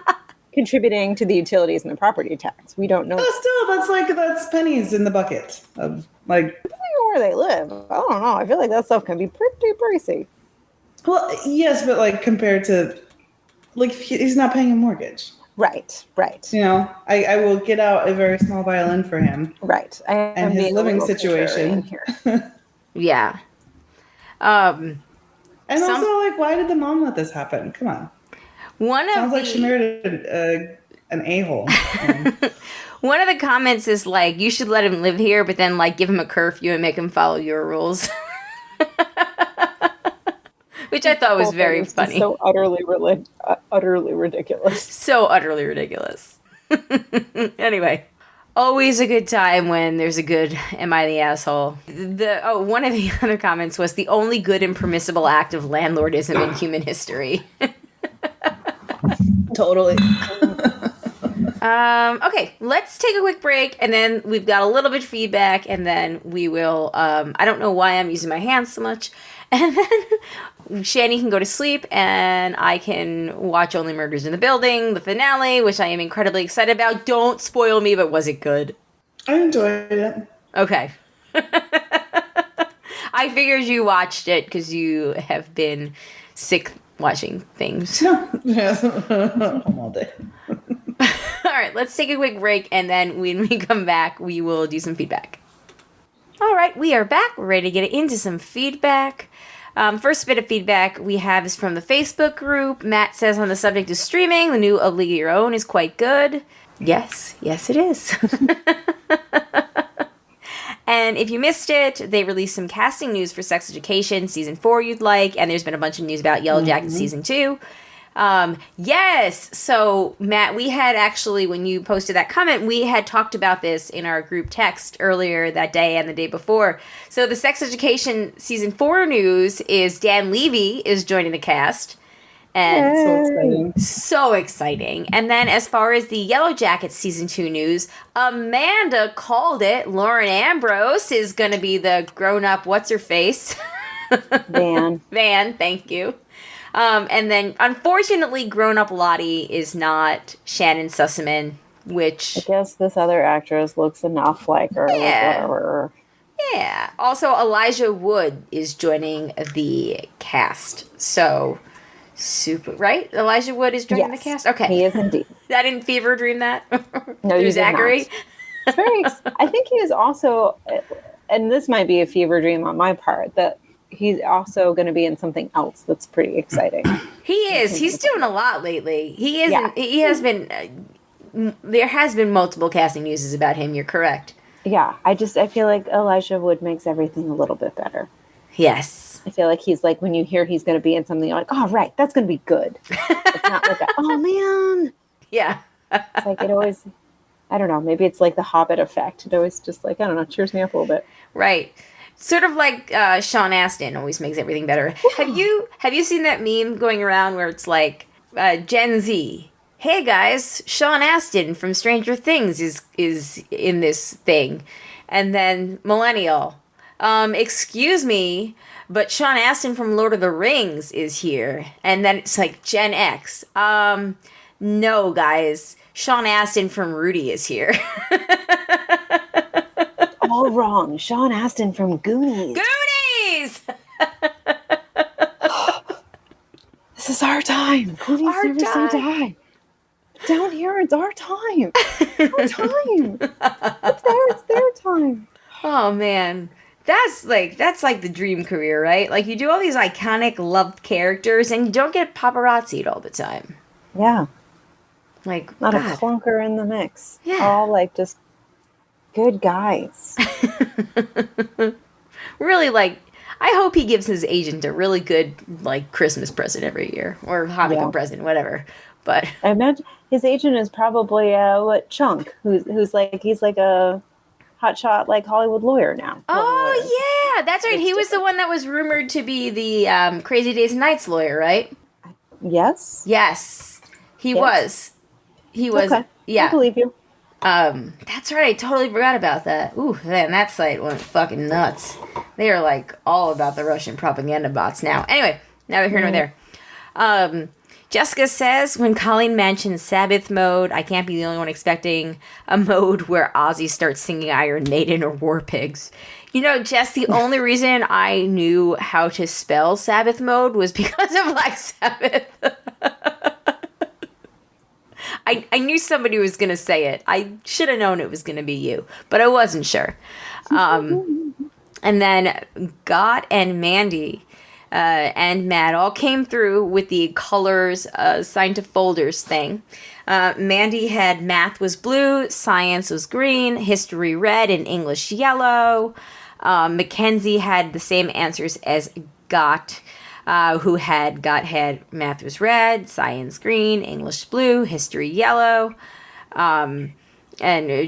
contributing to the utilities and the property tax. We don't know. Still, that's pennies in the bucket of like. Depending on where they live. I don't know. I feel like that stuff can be pretty pricey. Well, yes, but like compared to, like he's not paying a mortgage. Right. You know, I will get out a very small violin for him. Right. And his living situation. Yeah. And also, like, why did the mom let this happen? Come on. Sounds like she married an a-hole. One of the comments is like, you should let him live here, but then like give him a curfew and make him follow your rules. Which I thought was very funny. So utterly ridiculous. So utterly ridiculous. Anyway, always a good time when there's a good "Am I the asshole?" One of the other comments was the only good and permissible act of landlordism in human history. Totally. Okay, let's take a quick break, and then we've got a little bit of feedback, and then we will. I don't know why I'm using my hands so much. And then Shandy can go to sleep, and I can watch Only Murders in the Building, the finale, which I am incredibly excited about. Don't spoil me, but was it good? I enjoyed it. Okay. I figured you watched it because you have been sick watching things. No. I'm all day. All right, let's take a quick break, and then when we come back, we will do some feedback. All right, we are back. We're ready to get into some feedback. First bit of feedback we have is from the Facebook group. Matt says on the subject of streaming, the new A League of Your Own is quite good. Yes, it is. And if you missed it, they released some casting news for Sex Education Season 4 you'd like, and there's been a bunch of news about Yellow Jackets Season 2. Yes. So, Matt, we had actually, when you posted that comment, we had talked about this in our group text earlier that day and the day before. So, the Sex Education Season 4 news is Dan Levy is joining the cast. And So exciting. so exciting. And then as far as the Yellow Jackets Season 2 news, Amanda called it. Lauren Ambrose is going to be the grown-up what's-her-face. Van. Van, thank you. And then, unfortunately, grown-up Lottie is not Shannon Sussman, which... I guess this other actress looks enough like her. Yeah. Like whatever. Yeah. Also, Elijah Wood is joining the cast. So... Super, right? Elijah Wood is joining the cast? Okay. He is indeed. I didn't fever dream that? No, you did Zachary? not. It's very I think he is also, and this might be a fever dream on my part, that he's also going to be in something else that's pretty exciting. He is. He's doing a lot lately. He isn't. Yeah. He has been. There has been multiple casting news about him. You're correct. Yeah. I feel like Elijah Wood makes everything a little bit better. Yes. I feel like he's like, when you hear he's going to be in something, you're like, oh, right, that's going to be good. It's not like, oh, man. Yeah. It's like it always, I don't know, maybe it's like the Hobbit effect. It always just like, I don't know, cheers me up a little bit. Right. Sort of like Sean Astin always makes everything better. Yeah. Have you seen that meme going around where it's like Gen Z? Hey guys, Sean Astin from Stranger Things is in this thing. And then Millennial. Excuse me, but Sean Astin from Lord of the Rings is here. And then it's like Gen X. No, guys. Sean Astin from Rudy is here. All wrong. Sean Astin from Goonies. Goonies! This is our time. Goonies our never time. say die. Down here, it's our time. Our time. Up there, it's their time. Oh, man. That's like the dream career, right? Like, you do all these iconic, loved characters, and you don't get paparazzi'd all the time. Yeah. Like, not God. a clunker in the mix. Yeah. All, like, just good guys. Really, like, I hope he gives his agent a really good, like, Christmas present every year. Or Hanukkah present, whatever. But I imagine his agent is probably, Chunk, who's like, he's like a hotshot, like, Hollywood lawyer now. Oh, yeah, that's right. He was the one that was rumored to be the Crazy Days and Nights lawyer, right? Yes. Yes. He was. He was. Okay. Yeah. I believe you. That's right. I totally forgot about that. Ooh, man, that site went fucking nuts. They are, like, all about the Russian propaganda bots now. Anyway, neither here nor there. Jessica says, when Colleen mentions Sabbath mode, I can't be the only one expecting a mode where Ozzy starts singing Iron Maiden or War Pigs. You know, Jess, the only reason I knew how to spell Sabbath mode was because of Black Sabbath. I knew somebody was going to say it. I should have known it was going to be you, but I wasn't sure. And then Gott and Mandy and Matt all came through with the colors assigned to folders thing. Mandy had math was blue, science was green, history red, and English yellow. Mackenzie had the same answers as Gott, who had math was red, science green, English blue, history yellow. And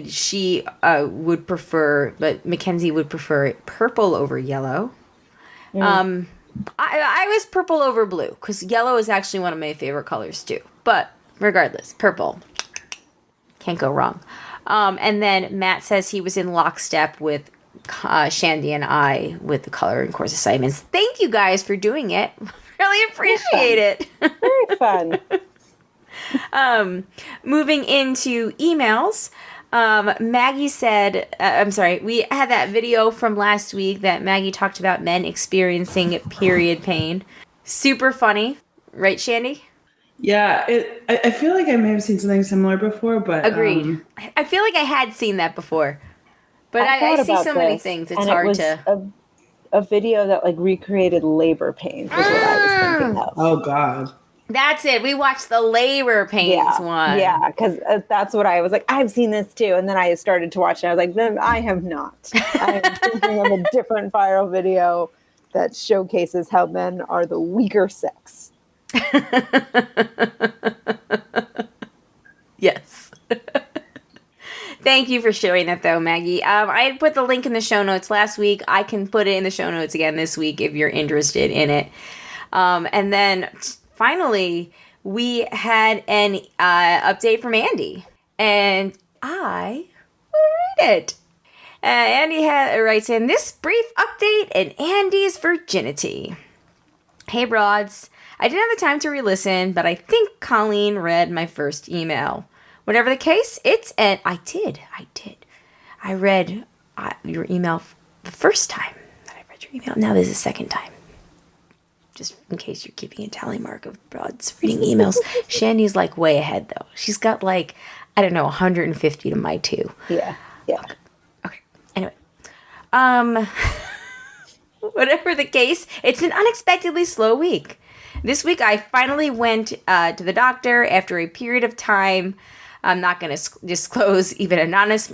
she would prefer, but Mackenzie would prefer purple over yellow. I was purple over blue, because yellow is actually one of my favorite colors too. But regardless, purple. Can't go wrong. And then Matt says he was in lockstep with Shandy and I with the color and course assignments. Thank you guys for doing it. Really appreciate it. Very fun. Moving into emails. Maggie said, I'm sorry, we had that video from last week that Maggie talked about men experiencing period pain. Super funny. Right, Shandy? Yeah, I feel like I may have seen something similar before, but... Agreed. I feel like I had seen that before. But I see so many things, it's hard to... A video that, like, recreated labor pains was what I was thinking of. Oh, God. That's it. We watched the labor pains one. Yeah, because that's what I was like, I've seen this too. And then I started to watch it. I was like, no, I have not. I am thinking of a different viral video that showcases how men are the weaker sex. Yes. Thank you for sharing that, though, Maggie. I had put the link in the show notes last week. I can put it in the show notes again this week if you're interested in it. And then finally, we had an update from Andy, and I will read it. Andy writes in, this brief update in Andy's virginity. Hey, broads. I didn't have the time to re-listen, but I think Colleen read my first email. Whatever the case, I did. I read your email the first time that I read your email. Now this is the second time. Just in case you're keeping a tally mark of broads reading emails. Shandy's like way ahead, though. She's got like, I don't know, 150 to my 2. Yeah. Okay. Anyway. Whatever the case, it's an unexpectedly slow week. This week, I finally went to the doctor after a period of time. I'm not going to disclose even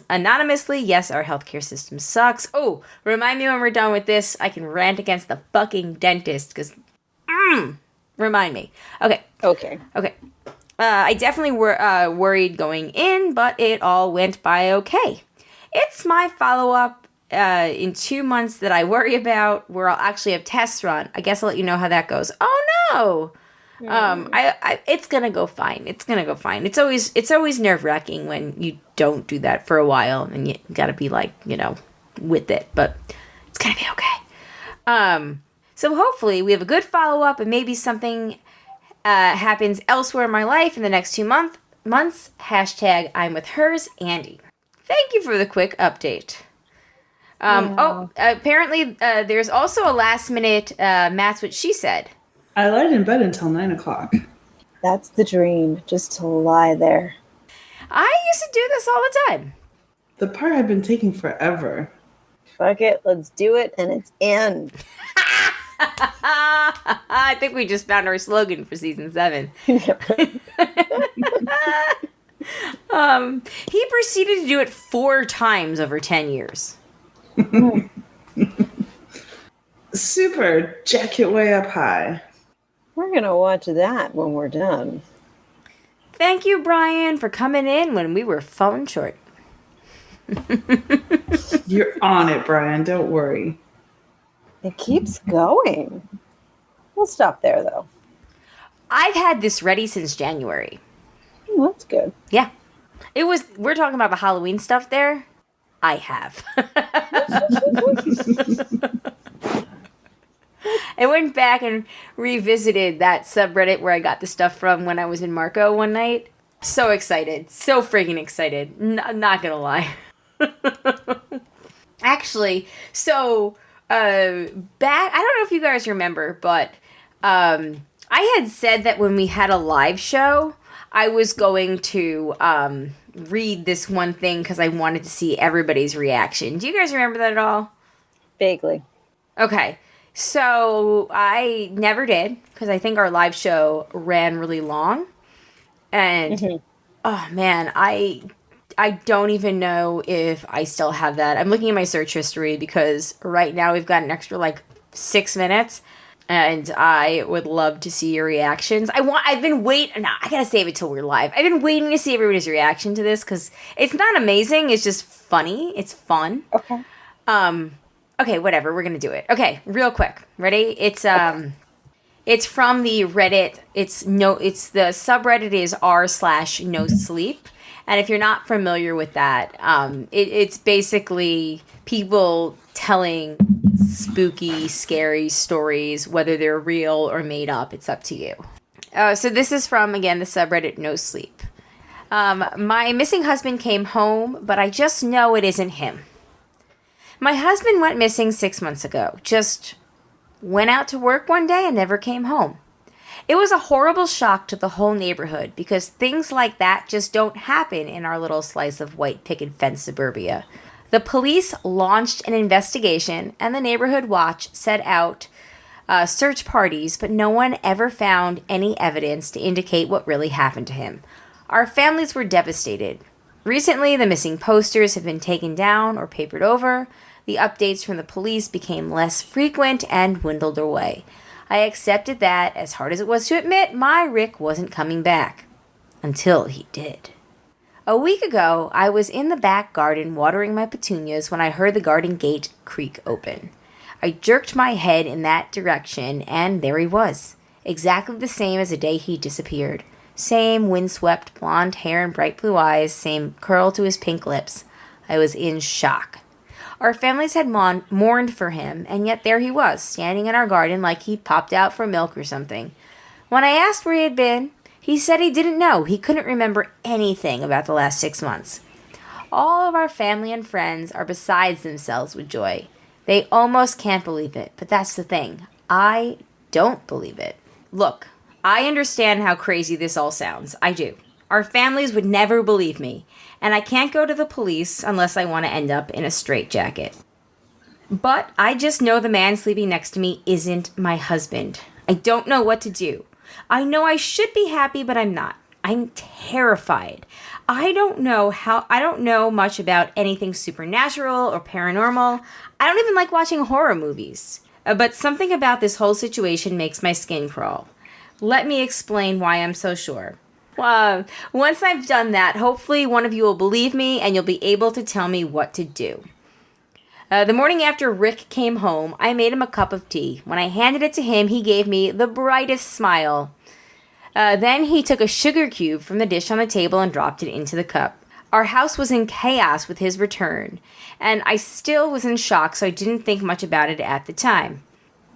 anonymously. Yes, our healthcare system sucks. Oh, remind me when we're done with this. I can rant against the fucking dentist because, remind me. Okay. I definitely were worried going in, but it all went by okay. It's my follow-up in 2 months that I worry about, where I'll actually have tests run. I guess I'll let you know how that goes. Oh no! It's gonna go fine. It's always nerve-wracking when you don't do that for a while, and you gotta be like, with it. But it's gonna be okay. So hopefully we have a good follow-up, and maybe something happens elsewhere in my life in the next 2 months. Hashtag I'm with hers, Andy. Thank you for the quick update. Apparently there's also a last minute Matt's What She Said. I lied in bed until 9 o'clock. That's the dream, just to lie there. I used to do this all the time. The part had been taking forever. Fuck it, let's do it, and it's in. I think we just found our slogan for season 7. He proceeded to do it 4 times over 10 years. Super. Jack it way up high. We're going to watch that when we're done. Thank you, Brian, for coming in when we were falling short. You're on it, Brian. Don't worry. It keeps going. We'll stop there, though. I've had this ready since January. That's good. Yeah. We're talking about the Halloween stuff there. I have. I went back and revisited that subreddit where I got the stuff from when I was in Marco one night. So excited. So freaking excited. Not gonna lie. Actually, so back, I don't know if you guys remember, but I had said that when we had a live show, I was going to read this one thing because I wanted to see everybody's reaction. Do you guys remember that at all? Vaguely. Okay. So I never did because I think our live show ran really long. And, oh man, I don't even know if I still have that. I'm looking at my search history because right now we've got an extra 6 minutes. And I would love to see your reactions. I've been waiting. No, I gotta save it till we're live. I've been waiting to see everybody's reaction to this because it's not amazing. It's just funny. It's fun. Okay. Okay, whatever. We're gonna do it. Okay, real quick. Ready? It's it's from the Reddit. The subreddit is r/no sleep. And if you're not familiar with that, it's basically people telling spooky, scary stories, whether they're real or made up. It's up to you. So this is from, again, the subreddit No Sleep. My missing husband came home, but I just know it isn't him. My husband went missing 6 months ago. Just went out to work one day and never came home. It was a horrible shock to the whole neighborhood because things like that just don't happen in our little slice of white picket fence suburbia. The police launched an investigation, and the Neighborhood Watch set out search parties, but no one ever found any evidence to indicate what really happened to him. Our families were devastated. Recently, the missing posters have been taken down or papered over. The updates from the police became less frequent and dwindled away. I accepted that, as hard as it was to admit, my Rick wasn't coming back. Until he did. A week ago, I was in the back garden watering my petunias when I heard the garden gate creak open. I jerked my head in that direction, and there he was. Exactly the same as the day he disappeared. Same windswept blonde hair and bright blue eyes, same curl to his pink lips. I was in shock. Our families had mourned for him, and yet there he was, standing in our garden like he'd popped out for milk or something. When I asked where he had been, he said he didn't know. He couldn't remember anything about the last 6 months. All of our family and friends are besides themselves with joy. They almost can't believe it, but that's the thing. I don't believe it. Look, I understand how crazy this all sounds. I do. Our families would never believe me, and I can't go to the police unless I want to end up in a straitjacket. But I just know the man sleeping next to me isn't my husband. I don't know what to do. I know I should be happy, but I'm not. I'm terrified. I don't know much about anything supernatural or paranormal. I don't even like watching horror movies. But something about this whole situation makes my skin crawl. Let me explain why I'm so sure. Once I've done that, hopefully one of you will believe me and you'll be able to tell me what to do. The morning after Rick came home, I made him a cup of tea. When I handed it to him, he gave me the brightest smile. Then he took a sugar cube from the dish on the table and dropped it into the cup. Our house was in chaos with his return, and I still was in shock, so I didn't think much about it at the time.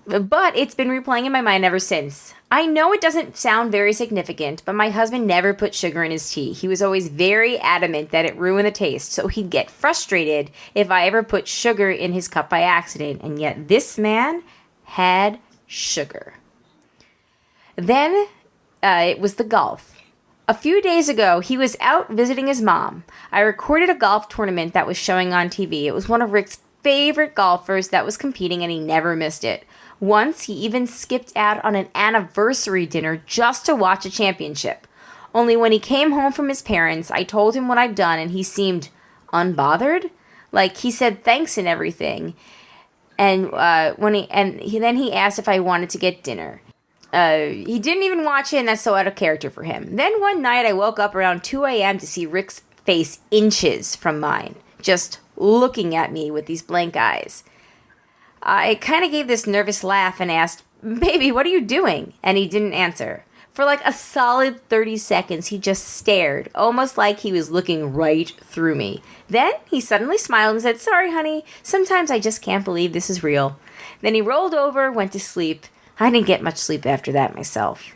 But it's been replaying in my mind ever since. I know it doesn't sound very significant, but my husband never put sugar in his tea. He was always very adamant that it ruined the taste, so he'd get frustrated if I ever put sugar in his cup by accident, and yet this man had sugar. Then it was the golf. A few days ago, he was out visiting his mom. I recorded a golf tournament that was showing on TV. It was one of Rick's favorite golfers that was competing, and he never missed it. Once, he even skipped out on an anniversary dinner just to watch a championship. Only when he came home from his parents, I told him what I'd done, and he seemed unbothered. Like, he said thanks and everything. And then he asked if I wanted to get dinner. He didn't even watch it, and that's so out of character for him. Then one night, I woke up around 2 a.m. to see Rick's face inches from mine, just looking at me with these blank eyes. I kind of gave this nervous laugh and asked, "Baby, what are you doing?" And he didn't answer. For like a solid 30 seconds, he just stared, almost like he was looking right through me. Then he suddenly smiled and said, "Sorry, honey, sometimes I just can't believe this is real." Then he rolled over, went to sleep. I didn't get much sleep after that myself.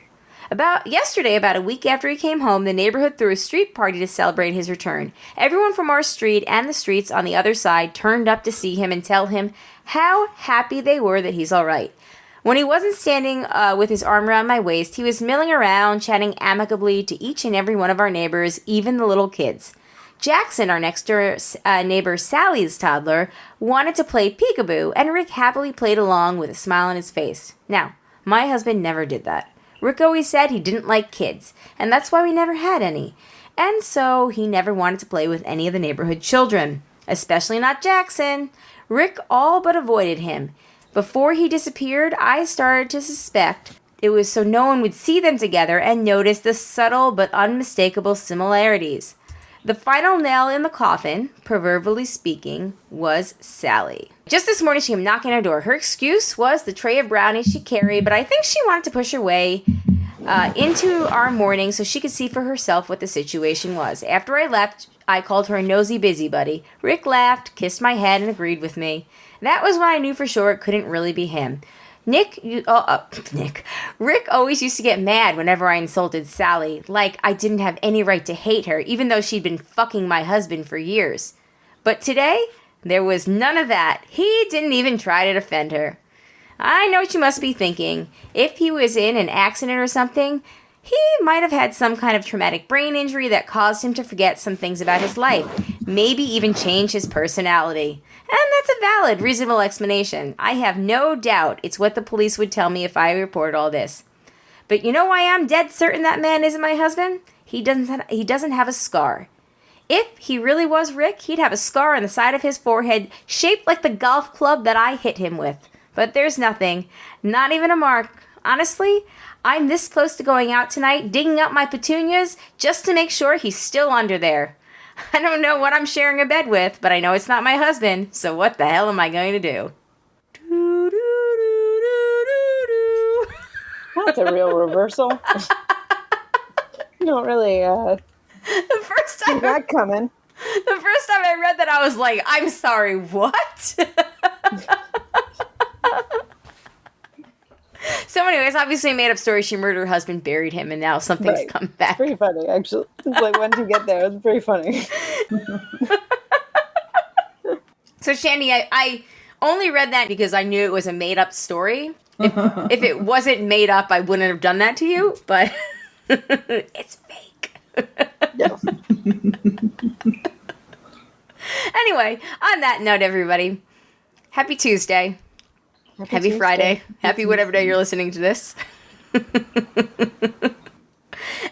About a week after he came home, the neighborhood threw a street party to celebrate his return. Everyone from our street and the streets on the other side turned up to see him and tell him how happy they were that he's all right. When he wasn't standing with his arm around my waist, he was milling around, chatting amicably to each and every one of our neighbors, even the little kids. Jackson, our next-door neighbor Sally's toddler, wanted to play peekaboo, and Rick happily played along with a smile on his face. Now, my husband never did that. Rick always said he didn't like kids, and that's why we never had any. And so he never wanted to play with any of the neighborhood children, especially not Jackson. Rick all but avoided him. Before he disappeared, I started to suspect it was so no one would see them together and notice the subtle but unmistakable similarities. The final nail in the coffin, proverbially speaking, was Sally. Just this morning, she came knocking on our door. Her excuse was the tray of brownies she carried, but I think she wanted to push her way into our morning so she could see for herself what the situation was. After I left, I called her a nosy busybody. Rick laughed, kissed my head, and agreed with me. That was when I knew for sure it couldn't really be him. Rick always used to get mad whenever I insulted Sally, like I didn't have any right to hate her, even though she'd been fucking my husband for years. But today, there was none of that. He didn't even try to defend her. I know what you must be thinking. If he was in an accident or something, he might have had some kind of traumatic brain injury that caused him to forget some things about his life, maybe even change his personality. And that's a valid, reasonable explanation. I have no doubt it's what the police would tell me if I reported all this. But you know why I'm dead certain that man isn't my husband? He doesn't have a scar. If he really was Rick, he'd have a scar on the side of his forehead shaped like the golf club that I hit him with. But there's nothing, not even a mark honestly, I'm this close to going out tonight, digging up my petunias, just to make sure he's still under there. I don't know what I'm sharing a bed with, but I know it's not my husband, so what the hell am I going to do? That's a real reversal. You don't really The first see time that coming. The first time I read that, I was like, I'm sorry, what? So anyways, obviously a made-up story. She murdered her husband, buried him, and now something's come back. It's pretty funny, actually. It's like, once you get there, it's pretty funny. So Shandy, I only read that because I knew it was a made-up story. If it wasn't made up, I wouldn't have done that to you, but it's fake. Yes. Anyway, on that note, everybody, happy Tuesday. Happy Tuesday. Friday. Happy whatever day you're listening to this.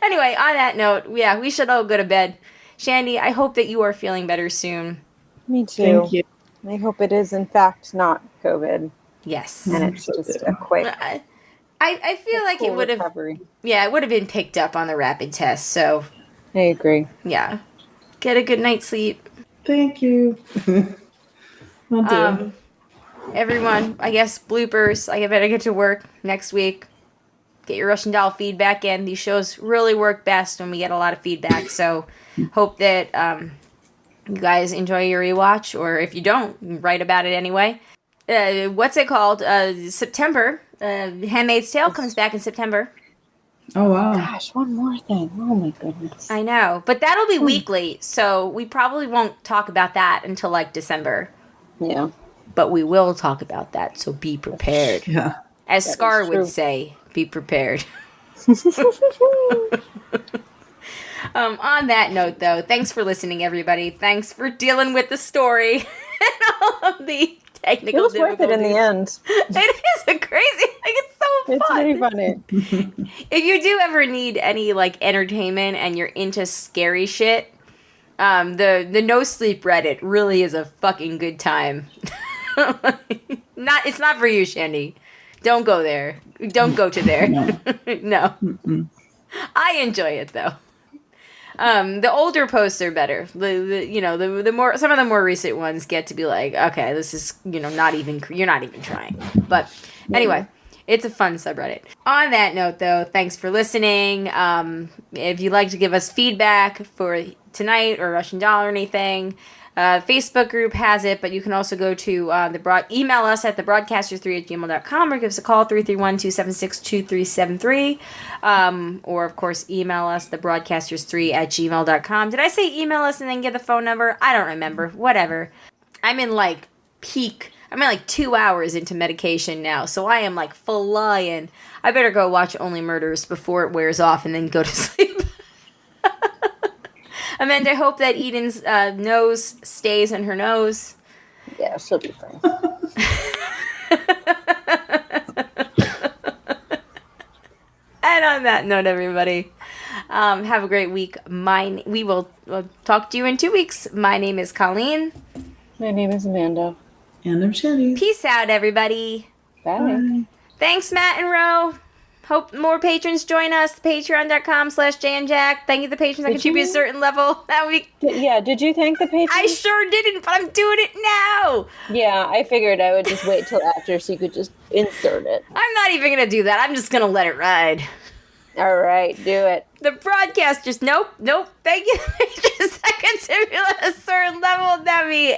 Anyway, on that note, yeah, we should all go to bed. Shandy, I hope that you are feeling better soon. Me too. Thank you. I hope it is, in fact, not COVID. Yes. And it's just a quick I feel like it would have, recovery. yeah, it would have been picked up on the rapid test. So, I agree. yeah. Get a good night's sleep. Thank you. Will do. Everyone, I guess bloopers. I better get to work next week. Get your Russian doll feedback in. These shows really work best when we get a lot of feedback. So hope that you guys enjoy your rewatch, or if you don't, write about it anyway. What's it called? September. Handmaid's Tale comes back in September. Oh, wow. Gosh, one more thing. Oh, my goodness. I know, but that'll be weekly, so we probably won't talk about that until like December. Yeah. But we will talk about that, so be prepared. Yeah. As That Scar is would true. say, be prepared. On that note, though, thanks for listening, everybody. Thanks for dealing with the story and all of the technical It was worth it in the end. It is a crazy, like, it's so It's fun. pretty funny. If you do ever need any, like, entertainment and you're into scary shit, the No Sleep Reddit really is a fucking good time. It's not for you, Shandy. Don't go there. Don't go to there. No. I enjoy it though. The older posts are better. The more, some of the more recent ones get to be like, okay, this is, you're not even trying. But anyway, it's a fun subreddit. On that note though, thanks for listening. If you'd like to give us feedback for tonight or Russian Doll or anything, Facebook group has it, but you can also go to email us at thebroadcasters3@gmail.com or give us a call 331-276-2373. Or of course email us thebroadcasters3@gmail.com. Did I say email us and then get the phone number? I don't remember. Whatever. I'm in like 2 hours into medication now, so I am like flying. I better go watch Only Murders before it wears off and then go to sleep. Amanda, I hope that Eden's nose stays in her nose. Yeah, she'll be fine. And on that note, everybody, have a great week. We will talk to you in 2 weeks. My name is Colleen. My name is Amanda. And I'm Shandy. Peace out, everybody. Bye. Bye. Thanks, Matt and Ro. Hope more patrons join us. Patreon.com/JandJack. Thank you to the patrons that contribute a certain level. That would be... Yeah, did you thank the patrons? I sure didn't, but I'm doing it now. Yeah, I figured I would just wait till after so you could just insert it. I'm not even going to do that. I'm just going to let it ride. All right, do it. The broadcasters, nope. Thank you. Just that contribute at a certain level. That'd be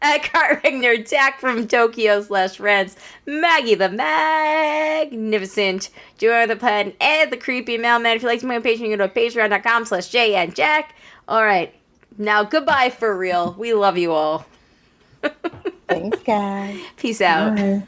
Eckhart Rigner, Jack from Tokyo/France, Maggie the Magnificent, Joanna the Pen, and the Creepy Mailman. If you'd like to be on Patreon, you go to patreon.com/JandJack. All right. Now, goodbye for real. We love you all. Thanks, guys. Peace out. Bye.